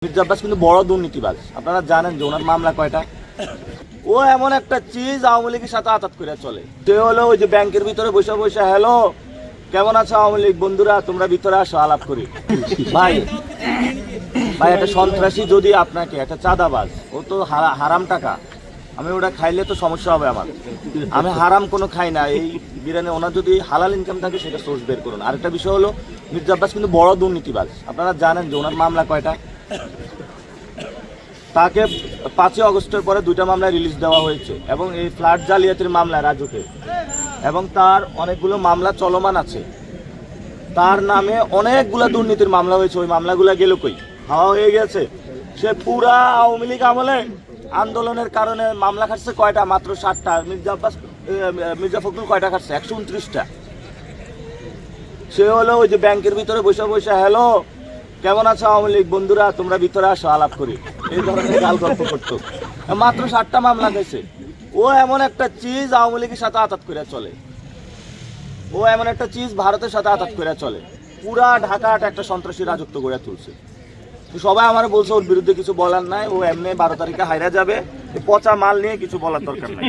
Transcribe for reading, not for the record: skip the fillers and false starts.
মির্জা আব্বাস কিন্তু বড় দুর্নীতিবাজ। আপনারা জানেন যে ওনার মামলা কয়টা। ও এমন একটা চিজ আওয়ামী লীগের সাথে আতাত করে চলে। সে হলো ওই যে ব্যাংকের ভিতরে বসে বসে, হ্যালো কেমন আছো আওয়ামী লীগ বন্ধুরা, তোমরা ভিতরে আসো আলাপ করি। ভাই ভাই একটা সন্ত্রাসী যদি আপনাকে, একটা চাঁদাবাজ, ও তো হারাম টাকা, আমি ওটা খাইলে তো সমস্যা হবে আমার। আমি হারাম কোনো খাই না। এই বিরিয়ানি ওনার যদি হালাল ইনকাম থাকে সেটা সোর্স বের করুন। আরেকটা বিষয় হলো মির্জা আব্বাস কিন্তু বড় দুর্নীতিবাজ। আপনারা জানেন যে ওনার মামলা কয়টা। তাকে 5ই আগস্টের পরে 2টা মামলায় রিলিজ দেওয়া হয়েছে এবং এই ফ্ল্যাট জালিয়াতির মামলা রাজুকে, এবং তার অনেকগুলো মামলা চলমান আছে। তার নামে অনেকগুলো দুর্নীতির মামলা হয়েছে। ওই মামলাগুলো গেল কই? হাওয়া হয়ে গেছে। সে পুরা আওয়ামী লীগ আমলে আন্দোলনের কারণে মামলা খাটছে কয়টা? মাত্র 7টা। মির্জা ফখরুল কয়টা খাটছে? 129টা। সে হলো ওই যে ব্যাংকের ভিতরে বসে বসে, হ্যালো কেমন আছো আওয়ামী লীগ বন্ধুরা, তোমরা ভিতরে আসো আলাপ করি, এই ধরনের গাল গল্প করতো। মাত্র 7টা মামলা গেছে। ও এমন একটা চিজ আওয়ামী লীগের সাথে আতাত করে চলে। ও এমন একটা চিজ ভারতের সাথে আতাত করে চলে। পুরা ঢাকাটা একটা সন্ত্রাসী রাজত্ব গড়ে তুলছে। সবাই আমার বলছে ওর বিরুদ্ধে কিছু বলার নাই, ও এমনি 12 তারিখে হাইরা যাবে। পচা মাল নিয়ে কিছু বলার দরকার নাই।